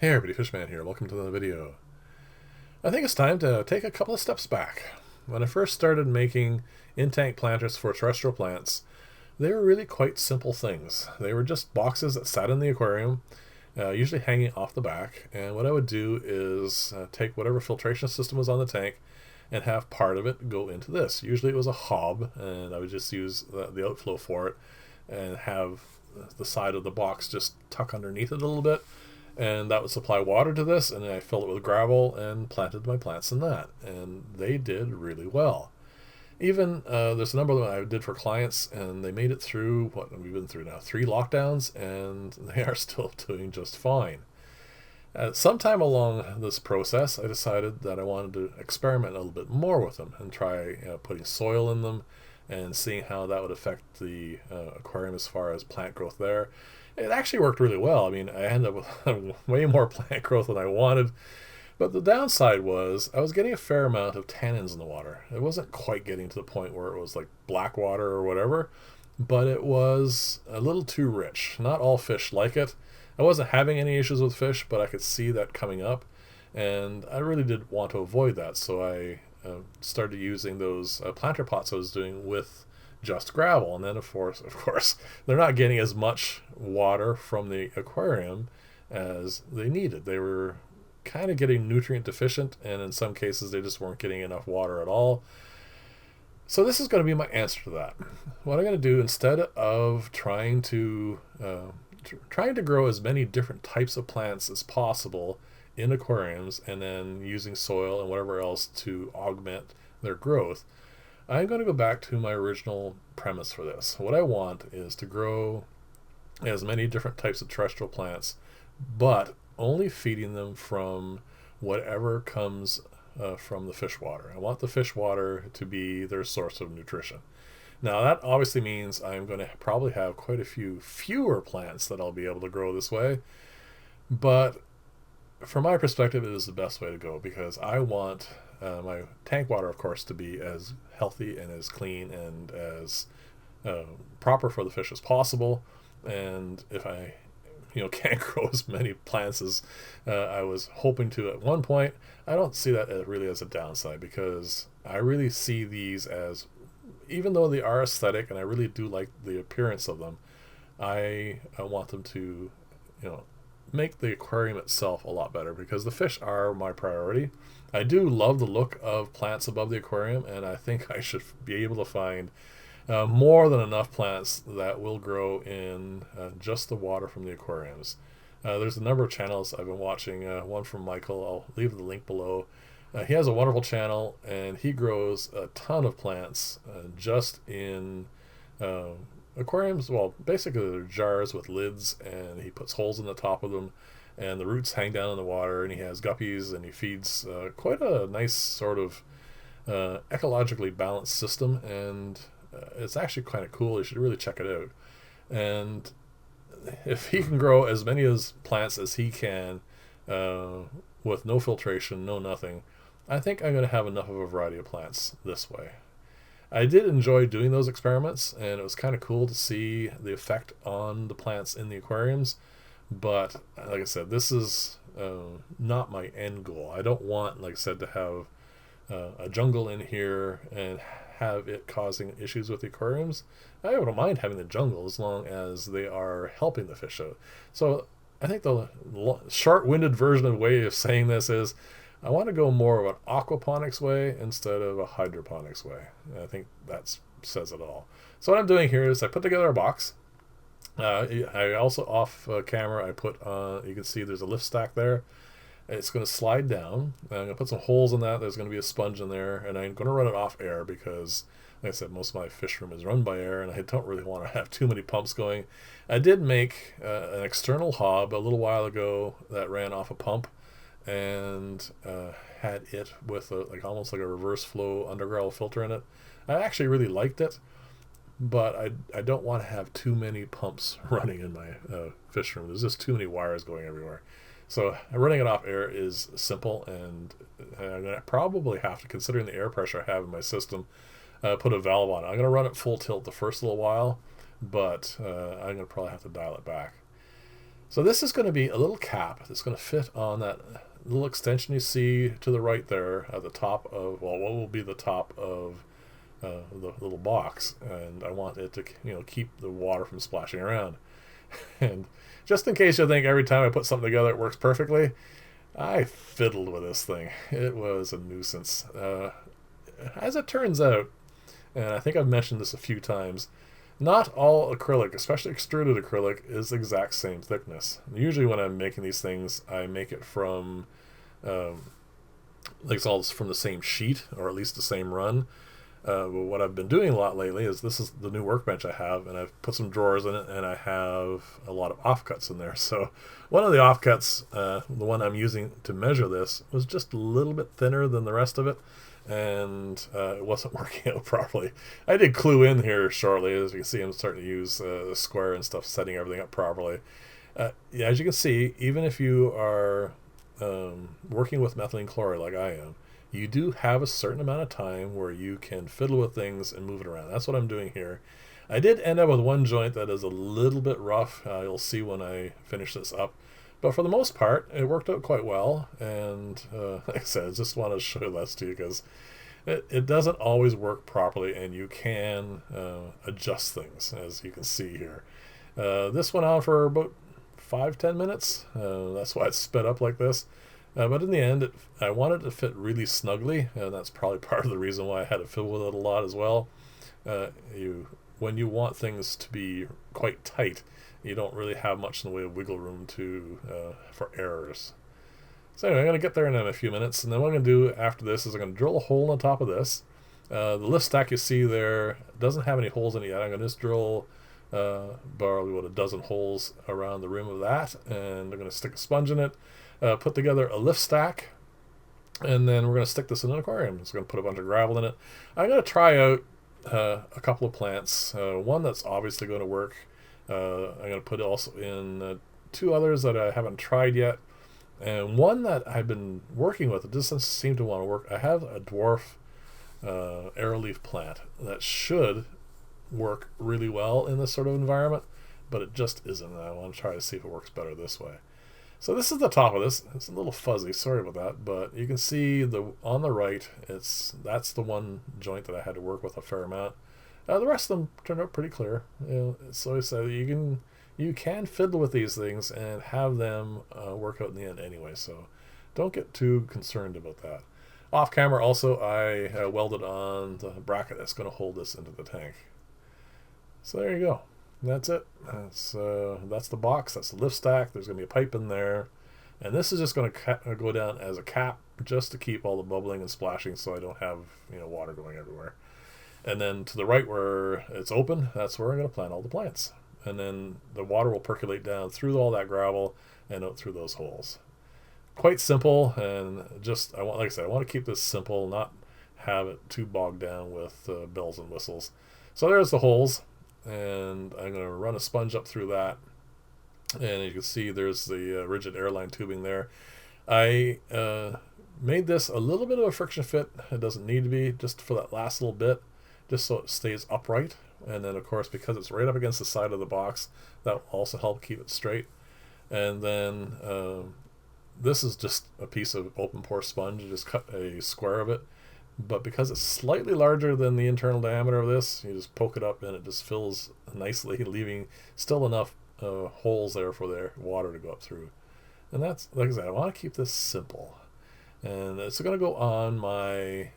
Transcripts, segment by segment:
Hey everybody, Fishman here. Welcome to the video. I think it's time to take a couple of steps back. When I first started making in-tank planters for terrestrial plants, they were really quite simple things. They were just boxes that sat in the aquarium, usually hanging off the back, and what I would do is take whatever filtration system was on the tank and have part of it go into this. Usually it was a hob, and I would just use the outflow for it and have the side of the box just tuck underneath it a little bit, and that would supply water to this, and then I filled it with gravel and planted my plants in that, and they did really well. Even there's a number of them I did for clients, and they made it through what we've been through now, 3 lockdowns, and they are still doing just fine. Sometime along this process, I decided that I wanted to experiment a little bit more with them and try putting soil in them and seeing how that would affect the aquarium as far as plant growth there. It actually worked really well. I mean, I ended up with way more plant growth than I wanted. But the downside was I was getting a fair amount of tannins in the water. It wasn't quite getting to the point where it was like black water or whatever, but it was a little too rich. Not all fish like it. I wasn't having any issues with fish, but I could see that coming up, and I really did want to avoid that. So I started using those planter pots I was doing with just gravel, and then of course, they're not getting as much water from the aquarium as they needed. They were kind of getting nutrient deficient, and in some cases they just weren't getting enough water at all. So this is going to be my answer to that. What I'm going to do, instead of trying to grow as many different types of plants as possible in aquariums and then using soil and whatever else to augment their growth, I'm going to go back to my original premise for this. What I want is to grow as many different types of terrestrial plants, but only feeding them from whatever comes from the fish water. I want the fish water to be their source of nutrition. Now that obviously means I'm going to probably have quite a few fewer plants that I'll be able to grow this way, but from my perspective it is the best way to go, because I want my tank water, of course, to be as healthy and as clean and as proper for the fish as possible. And if I can't grow as many plants as I was hoping to at one point, I don't see that really as a downside, because I really see these as, even though they are aesthetic and I really do like the appearance of them, I want them to make the aquarium itself a lot better, because the fish are my priority. I do love the look of plants above the aquarium, and I think I should be able to find more than enough plants that will grow in just the water from the aquariums. There's a number of channels I've been watching. One from Michael, I'll leave the link below. He has a wonderful channel, and he grows a ton of plants just in aquariums. Well, basically they're jars with lids, and he puts holes in the top of them, and the roots hang down in the water, and he has guppies, and he feeds quite a nice sort of ecologically balanced system, and it's actually kind of cool. You should really check it out. And if he can grow as many as plants as he can with no filtration, no nothing, I think I'm going to have enough of a variety of plants this way. I did enjoy doing those experiments, and it was kind of cool to see the effect on the plants in the aquariums. But like I said, this is not my end goal. I don't want, like I said, to have a jungle in here and have it causing issues with the aquariums. I don't mind having the jungle as long as they are helping the fish out. So I think the short-winded version of way of saying this is, I want to go more of an aquaponics way instead of a hydroponics way. I think that says it all. So what I'm doing here is I put together a box. I also, off camera, I put you can see there's a lift stack there. It's going to slide down. I'm going to put some holes in that. There's going to be a sponge in there, and I'm going to run it off air because, like I said, most of my fish room is run by air, and I don't really want to have too many pumps going. I did make an external hob a little while ago that ran off a pump, and had it with almost like a reverse flow underground filter in it. I actually really liked it, but I don't want to have too many pumps running in my fish room. There's just too many wires going everywhere. So running it off air is simple, and I'm going to probably have to, considering the air pressure I have in my system, put a valve on it. I'm going to run it full tilt the first little while, but I'm going to probably have to dial it back. So this is going to be a little cap that's going to fit on that little extension you see to the right there at the top of, well, what will be the top of the little box. And I want it to, keep the water from splashing around. And just in case you think every time I put something together it works perfectly, I fiddled with this thing. It was a nuisance. As it turns out, and I think I've mentioned this a few times, not all acrylic, especially extruded acrylic, is the exact same thickness. Usually when I'm making these things, I make it from, like it's all from the same sheet, or at least the same run. But what I've been doing a lot lately is, this is the new workbench I have, and I've put some drawers in it, and I have a lot of offcuts in there. So one of the offcuts, the one I'm using to measure this, was just a little bit thinner than the rest of it, and it wasn't working out properly. I did glue in here shortly. As you can see, I'm starting to use square and stuff, setting everything up properly. Yeah, as you can see, even if you are working with methylene chloride like I am, you do have a certain amount of time where you can fiddle with things and move it around. That's what I'm doing here. I did end up with one joint that is a little bit rough. You'll see when I finish this up. But for the most part, it worked out quite well. And like I said, I just wanted to show this to you because it doesn't always work properly, and you can adjust things, as you can see here. This went on for about 5-10 minutes. That's why it's sped up like this. But in the end, I wanted it to fit really snugly, and that's probably part of the reason why I had to fiddle with it a lot as well. When you want things to be quite tight, you don't really have much in the way of wiggle room for errors. So anyway, I'm going to get there in a few minutes, and then what I'm going to do after this is I'm going to drill a hole on top of this. The lift stack you see there doesn't have any holes in it yet. I'm going to just drill probably about a dozen holes around the rim of that, and I'm going to stick a sponge in it. Put together a lift stack, and then we're going to stick this in an aquarium. It's going to put a bunch of gravel in it. I'm going to try out a couple of plants. One that's obviously going to work. I'm going to put also in two others that I haven't tried yet, and one that I've been working with. It doesn't seem to want to work. I have a dwarf arrowleaf plant that should work really well in this sort of environment, but it just isn't. I want to try to see if it works better this way. So this is the top of this. It's a little fuzzy, sorry about that, but you can see on the right, that's the one joint that I had to work with a fair amount. The rest of them turned out pretty clear. So I said you can fiddle with these things and have them work out in the end anyway. So don't get too concerned about that. Off camera, also, I welded on the bracket that's going to hold this into the tank. So there you go. That's it. That's the box. That's the lift stack. There's going to be a pipe in there, and this is just going to go down as a cap, just to keep all the bubbling and splashing, so I don't have water going everywhere. And then to the right where it's open, that's where I'm going to plant all the plants, and then the water will percolate down through all that gravel and out through those holes. Quite simple, and like I said, I want to keep this simple, not have it too bogged down with bells and whistles. So there's the holes. And I'm going to run a sponge up through that, and you can see there's the rigid airline tubing there. I made this a little bit of a friction fit. It doesn't need to be, just for that last little bit, just so it stays upright. And then of course, because it's right up against the side of the box, that will also help keep it straight. And then this is just a piece of open pore sponge. You just cut a square of it, but because it's slightly larger than the internal diameter of this, you just poke it up and it just fills nicely, leaving still enough holes there for the water to go up through. And that's, like I said, I want to keep this simple. And it's going to go on my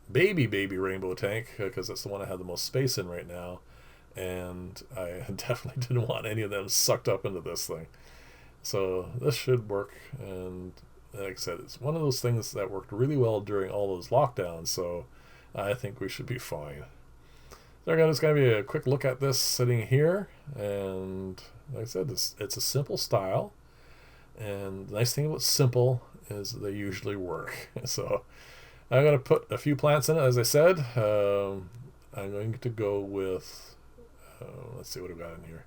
baby rainbow tank, because that's the one I have the most space in right now. And I definitely didn't want any of them sucked up into this thing. So this should work, and like I said, it's one of those things that worked really well during all those lockdowns, so I think we should be fine. So again, it's going to be a quick look at this sitting here, and like I said, it's a simple style, and the nice thing about simple is they usually work. So I'm going to put a few plants in it, as I said. I'm going to go with, let's see what I've got in here.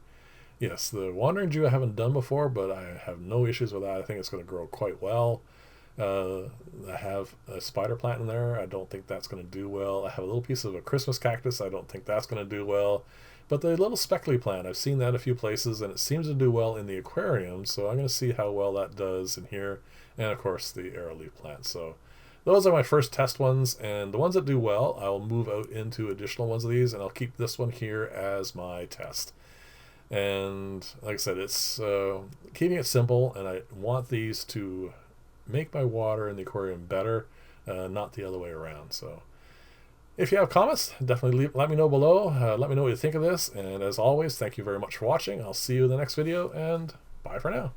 Yes, the Wandering Jew I haven't done before, but I have no issues with that. I think it's going to grow quite well. I have a spider plant in there. I don't think that's going to do well. I have a little piece of a Christmas cactus. I don't think that's going to do well. But the little speckly plant, I've seen that a few places, and it seems to do well in the aquarium, so I'm going to see how well that does in here. And of course the arrowleaf plant. So those are my first test ones, and the ones that do well, I'll move out into additional ones of these, and I'll keep this one here as my test. And like I said, it's keeping it simple, and I want these to make my water in the aquarium better, not the other way around. So if you have comments, definitely let me know below. Let me know what you think of this, and as always, thank you very much for watching. I'll see you in the next video, and bye for now.